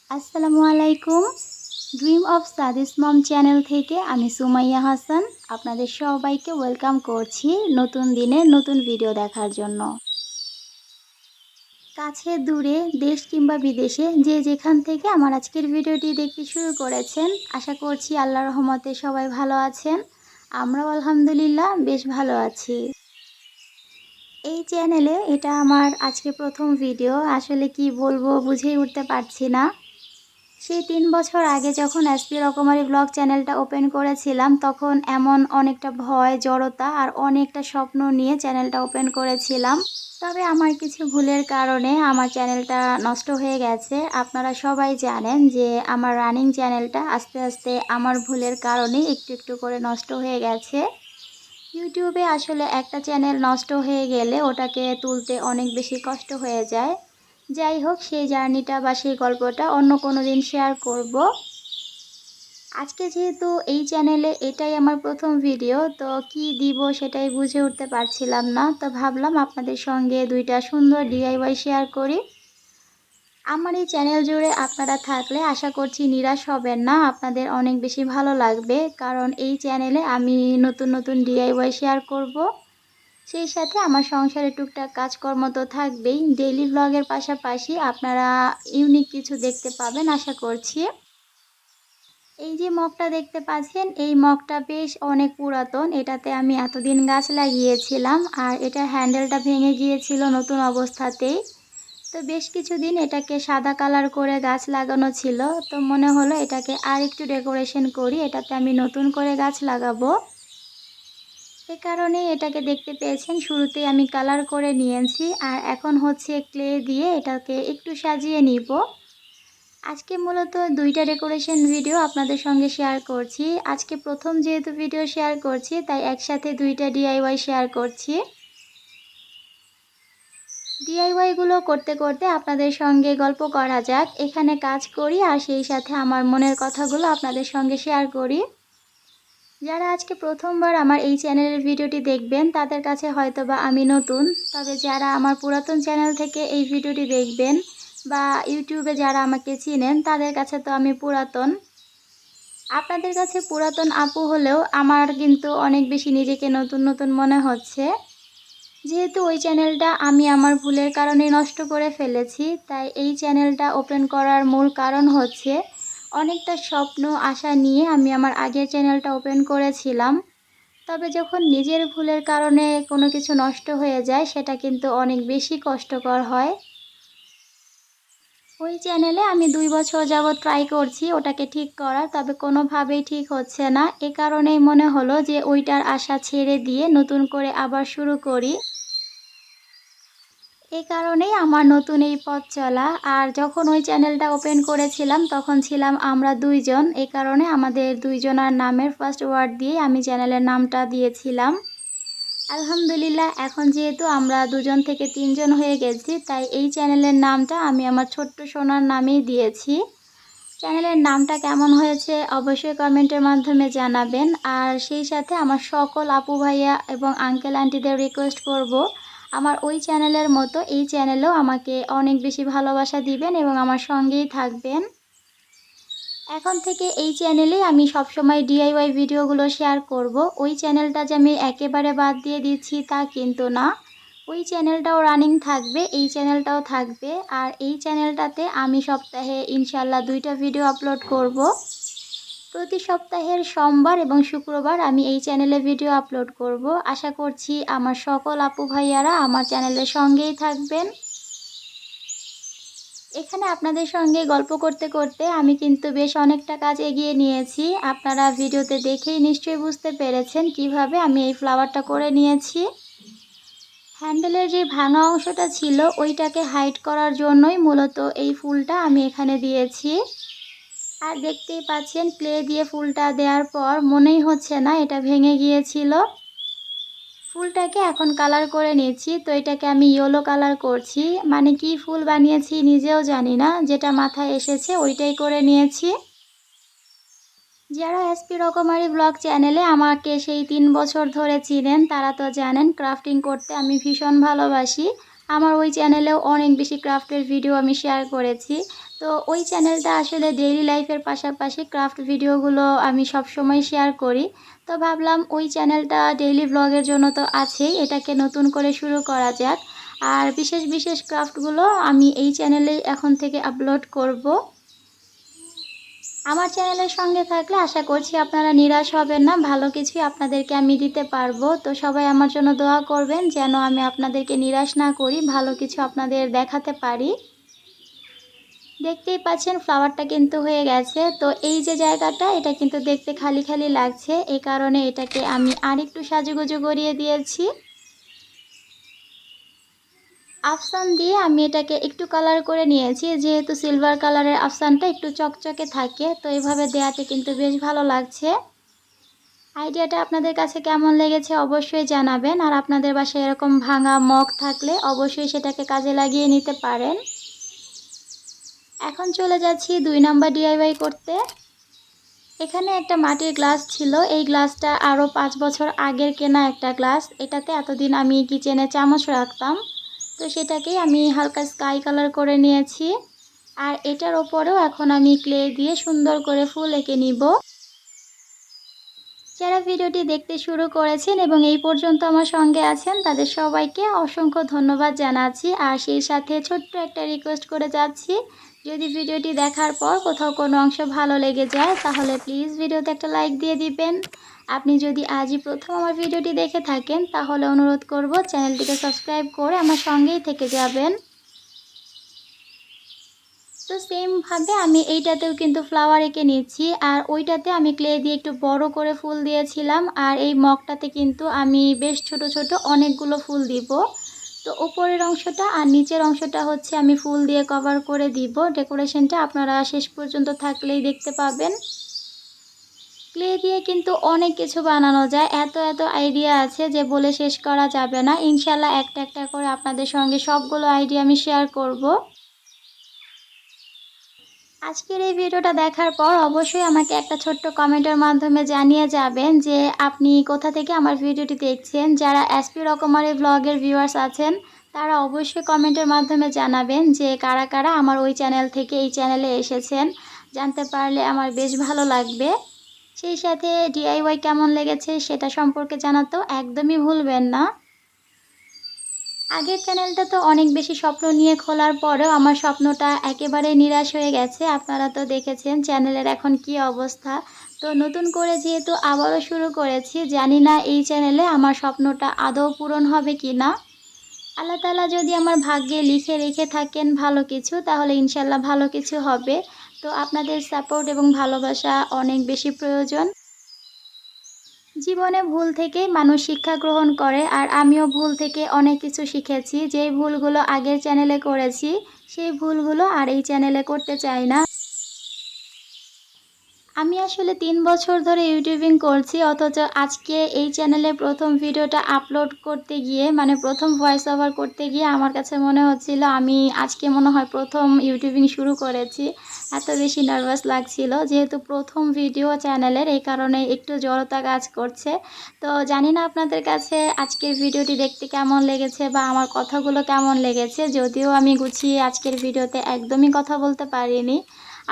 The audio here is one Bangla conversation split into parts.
আসসালামু আলাইকুম। ড্রিম অফ সাদিস মম চ্যানেল থেকে আমি সুমাইয়া হাসান আপনাদের সবাইকে ওয়েলকাম করছি নতুন দিনের নতুন ভিডিও দেখার জন্য। কাছে দূরে দেশ কিংবা বিদেশে যে যেখান থেকে আমার আজকের ভিডিওটি দেখতে শুরু করেছেন, আশা করছি আল্লাহর রহমতে সবাই ভালো আছেন। আমরাও আলহামদুলিল্লাহ বেশ ভালো আছি। এই চ্যানেলে এটা আমার আজকে প্রথম ভিডিও, আসলে কি বলবো বুঝেই উঠতে পারছি না। সেই ৩ বছর আগে যখন এসপি রকমারি ব্লগ চ্যানেলটা ওপেন করেছিলাম, তখন এমন অনেকটা ভয়, জড়তা আর অনেকটা স্বপ্ন নিয়ে চ্যানেলটা ওপেন করেছিলাম। তবে আমার কিছু ভুলের কারণে আমার চ্যানেলটা নষ্ট হয়ে গেছে। আপনারা সবাই জানেন যে আমার রানিং চ্যানেলটা আস্তে আস্তে আমার ভুলের কারণে একটু একটু করে নষ্ট হয়ে গেছে। ইউটিউবে আসলে একটা চ্যানেল নষ্ট হয়ে গেলে ওটাকে তুলতে অনেক বেশি কষ্ট হয়ে যায়। যাই হোক, সেই জার্নিটা বা সেই গল্পটা অন্য কোনো দিন শেয়ার করব। আজকে যেহেতু এই চ্যানেলে এটাই আমার প্রথম ভিডিও, তো কি দিব সেটাই বুঝে উঠতে পারছিলাম না। তো ভাবলাম আপনাদের সঙ্গে দুইটা সুন্দর ডিআইওয়াই শেয়ার করি। আমার এই চ্যানেল জুড়ে আপনারা থাকলে আশা করছি নিরাশ হবেন না, আপনাদের অনেক বেশি ভালো লাগবে। কারণ এই চ্যানেলে আমি নতুন নতুন ডিআইওয়াই শেয়ার করব। সেই সাথে আমার সংসারে টুকটাক কাজকর্ম তো থাকবেই। ডেইলি ব্লগের পাশাপাশি আপনারা ইউনিক কিছু দেখতে পাবেন আশা করছি। এই যে মগটা দেখতে পাচ্ছেন, এই মগটা বেশ অনেক পুরাতন। এটাতে আমি এতদিন গাছ লাগিয়েছিলাম আর এটার হ্যান্ডেলটা ভেঙে গিয়েছিল নতুন অবস্থাতেই। তো বেশ কিছুদিন এটাকে সাদা কালার করে গাছ লাগানো ছিল। তো মনে হলো এটাকে আর একটু ডেকোরেশন করি, এটাতে আমি নতুন করে গাছ লাগাবো। এ কারণে এটাকে দেখতে পেয়েছেন শুরুতেই আমি কালার করে নিয়েছি, আর এখন হচ্ছে ক্লে দিয়ে এটাকে একটু সাজিয়ে নিব। আজকে মূলত দুইটা ডেকোরেশন ভিডিও আপনাদের সঙ্গে শেয়ার করছি। আজকে প্রথম যেহেতু ভিডিও শেয়ার করছি, তাই একসাথে দুইটা ডিআইওয়াই শেয়ার করছি। ডিআইওয়াইগুলো করতে করতে আপনাদের সঙ্গে গল্প করা যাক। এখানে কাজ করি আর সেই সাথে আমার মনের কথাগুলো আপনাদের সঙ্গে শেয়ার করি। যারা আজকে প্রথমবার আমার এই চ্যানেলের ভিডিওটি দেখবেন তাদের কাছে হয়তোবা আমি নতুন, তবে যারা আমার পুরাতন চ্যানেল থেকে এই ভিডিওটি দেখবেন বা ইউটিউবে যারা আমাকে চিনেন তাদের কাছে তো আমি পুরাতন। আপনাদের কাছে পুরাতন আপু হলেও আমার কিন্তু অনেক বেশি নিজেকে নতুন নতুন মনে হচ্ছে। যেহেতু ওই চ্যানেলটা আমি আমার ভুলের কারণে নষ্ট করে ফেলেছি, তাই এই চ্যানেলটা ওপেন করার মূল কারণ হচ্ছে অনেকটা স্বপ্ন আশা নিয়ে আমি আমার আগের চ্যানেলটা ওপেন করেছিলাম। তবে যখন নিজের ভুলের কারণে কোনো কিছু নষ্ট হয়ে যায়, সেটা কিন্তু অনেক বেশি কষ্টকর হয়। ওই চ্যানেলে আমি 2 বছর যাবৎ ট্রাই করছি ওটাকে ঠিক করার, তবে কোনোভাবেই ঠিক হচ্ছে না। এ কারণেই মনে হলো যে ওইটার আশা ছেড়ে দিয়ে নতুন করে আবার শুরু করি। এই কারণেই আমার নতুন এই পথ চলা। আর যখন ওই চ্যানেলটা ওপেন করেছিলাম তখন ছিলাম আমরা 2 জন। এ কারণে আমাদের 2 জনার নামের ফার্স্ট ওয়ার্ড দিয়ে আমি চ্যানেলের নামটা দিয়েছিলাম। আলহামদুলিল্লাহ এখন যেহেতু আমরা 2 জন থেকে 3 জন হয়ে গেছি, তাই এই চ্যানেলের নামটা আমি আমার ছোট্ট সোনার নামেই দিয়েছি। চ্যানেলের নামটা কেমন হয়েছে অবশ্যই কমেন্টের মাধ্যমে জানাবেন। আর সেই সাথে আমার সকল আপু ভাইয়া এবং আঙ্কেল আন্টিদের রিকোয়েস্ট করব, আমার ওই চ্যানেলের মতো এই চ্যানেলেও আমাকে অনেক বেশি ভালোবাসা দিবেন এবং আমার সঙ্গেই থাকবেন। এখন থেকে এই চ্যানেলেই আমি সবসময় ডিআইওয়াই ভিডিওগুলো শেয়ার করব। ওই চ্যানেলটা যে আমি একেবারে বাদ দিয়ে দিচ্ছি তা কিন্তু না। ওই চ্যানেলটাও রানিং থাকবে, এই চ্যানেলটাও থাকবে। আর এই চ্যানেলটাতে আমি সপ্তাহে ইনশাল্লাহ 2টা ভিডিও আপলোড করব। প্রতি সপ্তাহের সোমবার এবং শুক্রবার আমি এই চ্যানেলে ভিডিও আপলোড করব। আশা করছি আমার সকল আপু ভাইয়ারা আমার চ্যানেলের সঙ্গেই থাকবেন। এখানে আপনাদের সঙ্গে গল্প করতে করতে আমি কিন্তু বেশ অনেকটা কাজ এগিয়ে নিয়েছি। আপনারা ভিডিওতে দেখেই নিশ্চয়ই বুঝতে পেরেছেন কিভাবে আমি এই ফ্লাওয়ারটা করে নিয়েছি। হ্যান্ডেলের যে ভাঙা অংশটা ছিল ওইটাকে হাইড করার জন্যই মূলত এই ফুলটা আমি এখানে দিয়েছি। আর দেখতেই পাচ্ছেন ক্লে দিয়ে ফুলটা দেওয়ার পর মনেই হচ্ছে না এটা ভেঙে গিয়েছিল। ফুলটাকে এখন কালার করে নিচ্ছি। তো এটাকে আমি ইয়েলো কালার করছি, মানে কি ফুল বানিয়েছি নিজেও জানি না, যেটা মাথায় এসেছে ওইটাই করে নিয়েছি। যারা এসপি রকমারি ব্লগ চ্যানেলে আমাকে সেই 3 বছর ধরে চিনেন তারা তো জানেন ক্রাফটিং করতে আমি ভীষণ ভালোবাসি। আমার ওই চ্যানেলেও অনেক বেশি ক্রাফটের ভিডিও আমি শেয়ার করেছি। তো ওই চ্যানেলটা আসলে ডেইলি লাইফের পাশাপাশি ক্রাফট ভিডিওগুলো আমি সবসময় শেয়ার করি। তো ভাবলাম ওই চ্যানেলটা ডেইলি ব্লগের জন্য তো আছেই, এটাকে নতুন করে শুরু করা যাক। আর বিশেষ বিশেষ ক্রাফটগুলো আমি এই চ্যানেলেই এখন থেকে আপলোড করব। আমার চ্যানেলের সঙ্গে থাকলে আশা করছি আপনারা নিরাশ হবেন না, ভালো কিছুই আপনাদেরকে আমি দিতে পারবো। তো সবাই আমার জন্য দোয়া করবেন যেন আমি আপনাদেরকে নিরাশ না করি, ভালো কিছু আপনাদের দেখাতে পারি। দেখতেই পাচ্ছেন ফ্লাওয়ারটা কিন্তু হয়ে গেছে। তো এই যে জায়গাটা, এটা কিন্তু দেখতে খালি খালি লাগছে, এই কারণে এটাকে আমি আরেকটু সাজুগুজু করিয়ে দিয়েছি। আফসান দিয়ে আমি এটাকে একটু কালার করে নিয়েছি, যেহেতু সিলভার কালারের আফসানটা একটু চকচকে থাকে, তো এইভাবে দেয়াতে কিন্তু বেশ ভালো লাগছে। আইডিয়াটা আপনাদের কাছে কেমন লেগেছে অবশ্যই জানাবেন। আর আপনাদের বাসায় এরকম ভাঙা মগ থাকলে অবশ্যই সেটাকে কাজে লাগিয়ে নিতে পারেন। এখন চলে যাচ্ছি 2 নাম্বার ডিআইওয়াই করতে। এখানে একটা মাটির গ্লাস ছিল, এই গ্লাসটা আরও 5 বছর আগের কেনা একটা গ্লাস। এটাতে এতদিন আমি কিচেনে চামচ রাখতাম, তো সেটাকেই আমি হালকা স্কাই কালার করে নিয়েছি। আর এটার ওপরেও এখন আমি ক্লে দিয়ে সুন্দর করে ফুল এঁকে নিব। যারা ভিডিওটি দেখতে শুরু করেছেন এবং এই পর্যন্ত আমার সঙ্গে আছেন তাদের সবাইকে অসংখ্য ধন্যবাদ জানাচ্ছি। আর সেই সাথে ছোট্ট একটা রিকোয়েস্ট করে যাচ্ছি, যদি ভিডিওটি দেখার পর কোথাও কোনো অংশ ভালো লেগে যায় তাহলে প্লিজ ভিডিওতে একটা লাইক দিয়ে দিবেন। আপনি যদি আজই প্রথম আমার ভিডিওটি দেখে থাকেন তাহলে অনুরোধ করব চ্যানেলটিকে সাবস্ক্রাইব করে আমার সঙ্গেই থেকে যাবেন। তো সেমভাবে আমি এইটাতেও কিন্তু ফ্লাওয়ার এঁকে নিচ্ছি। আর ওইটাতে আমি ক্লে দিয়ে একটু বড় করে ফুল দিয়েছিলাম, আর এই মগটাতে কিন্তু আমি বেশ ছোট ছোট অনেকগুলো ফুল দিব। তো উপরের অংশটা আর নিচের অংশটা হচ্ছে আমি ফুল দিয়ে কভার করে দিব। ডেকোরেশনটা আপনারা শেষ পর্যন্ত থাকলেই দেখতে পাবেন। ক্লে দিয়ে কিন্তু অনেক কিছু বানানো যায়, এত এত আইডিয়া আছে যে বলে শেষ করা যাবে না। ইনশাল্লাহ একটা একটা করে আপনাদের সঙ্গে সবগুলো আইডিয়া আমি শেয়ার করব। আজকের এই ভিডিওটা দেখার পর অবশ্যই আমাকে একটা ছোট্ট কমেন্টের মাধ্যমে জানিয়ে যাবেন যে আপনি কোথা থেকে আমার ভিডিওটি দেখছেন। যারা এসপি রকমারি ব্লগের ভিউয়ার্স আছেন তারা অবশ্যই কমেন্টের মাধ্যমে জানাবেন যে কারা কারা আমার ওই চ্যানেল থেকে এই চ্যানেলে এসেছেন। জানতে পারলে আমার বেশ ভালো লাগবে। সেই সাথে ডিআইওয়াই কেমন লেগেছে সেটা সম্পর্কে জানাতেও একদমই ভুলবেন না। আগের চ্যানেলটা তো অনেক বেশি স্বপ্ন নিয়ে খোলার পরেও আমার স্বপ্নটা একেবারে নিরাশ হয়ে গেছে। আপনারা তো দেখেছেন চ্যানেলের এখন কি অবস্থা। তো নতুন করে যেহেতু আবারও শুরু করেছি, জানি না এই চ্যানেলে আমার স্বপ্নটা আদৌ পূরণ হবে কি না। আল্লাহ তাআলা যদি আমার ভাগ্যে লিখে রেখে থাকেন ভালো কিছু, তাহলে ইনশাল্লাহ ভালো কিছু হবে। তো আপনাদের সাপোর্ট এবং ভালোবাসা অনেক বেশি প্রয়োজন। জীবনে ভুল থেকেই মানুষ শিক্ষা গ্রহণ করে, আর আমিও ভুল থেকে অনেক কিছু শিখেছি। যেই ভুলগুলো আগের চ্যানেলে করেছি সেই ভুলগুলো আর এই চ্যানেলে করতে চাই না। আমি আসলে 3 বছর ধরে ইউটিউবিং করছি, অথচ আজকে এই চ্যানেলে প্রথম ভিডিওটা আপলোড করতে গিয়ে মানে প্রথম ভয়েস ওভার করতে গিয়ে আমার কাছে মনে হচ্ছিল আমি আজকে মনে হয় প্রথম ইউটিউবিং শুরু করেছি। এত বেশি নার্ভাস লাগছিল, যেহেতু প্রথম ভিডিও চ্যানেলের, এই কারণে একটু জড়তা কাজ করছে। তো জানি না আপনাদের কাছে আজকের ভিডিওটি দেখতে কেমন লেগেছে বা আমার কথাগুলো কেমন লেগেছে। যদিও আমি গুছিয়ে আজকের ভিডিওতে একদমই কথা বলতে পারিনি।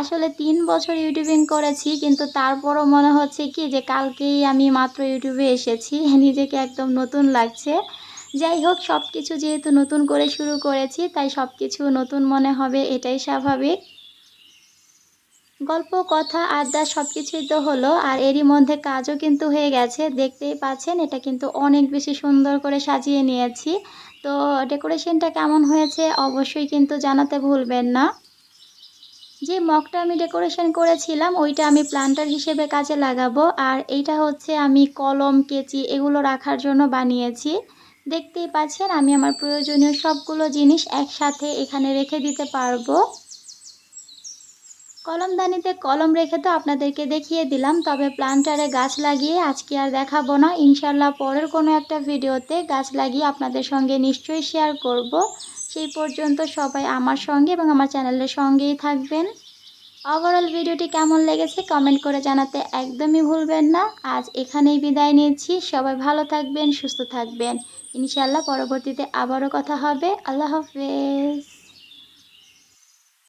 আসলে 3 বছর ইউটিউবিং করেছি, কিন্তু তারপরও মনে হচ্ছে কি যে কালকেই আমি মাত্র ইউটিউবে এসেছি। নিজেকে একদম নতুন লাগছে। যাই হোক, সব কিছু যেহেতু নতুন করে শুরু করেছি তাই সব কিছু নতুন মনে হবে, এটাই স্বাভাবিক। গল্প, কথা, আড্ডা সব কিছুই তো হলো, আর এরই মধ্যে কাজও কিন্তু হয়ে গেছে। দেখতেই পাচ্ছেন এটা কিন্তু অনেক বেশি সুন্দর করে সাজিয়ে নিয়েছি। তো ডেকোরেশনটা কেমন হয়েছে অবশ্যই কিন্তু জানাতে ভুলবেন না। যে মগটা আমি ডেকোরেশন করেছিলাম ওইটা আমি প্ল্যান্টার হিসেবে কাজে লাগাবো, আর এইটা হচ্ছে আমি কলম, কেচি এগুলো রাখার জন্য বানিয়েছি। দেখতেই পাচ্ছেন আমি আমার প্রয়োজনীয় সবগুলো জিনিস একসাথে এখানে রেখে দিতে পারবো। কলমদানিতে কলম রেখে তো আপনাদেরকে দেখিয়ে দিলাম, তবে প্ল্যান্টারে গাছ লাগিয়ে আজকে আর দেখাবো না। ইনশাল্লাহ পরের কোনো একটা ভিডিওতে গাছ লাগিয়ে আপনাদের সঙ্গে নিশ্চয়ই শেয়ার করব। সেই পর্যন্ত সবাই আমার সঙ্গে এবং আমার চ্যানেলের সঙ্গেই থাকবেন। ওভারঅল ভিডিওটি কেমন লেগেছে কমেন্ট করে জানাতে একদমই ভুলবেন না। আজ এখানেই বিদায় নিচ্ছি। সবাই ভালো থাকবেন, সুস্থ থাকবেন। ইনশাআল্লাহ পরবর্তীতে আবারও কথা হবে। আল্লাহ হাফেজ।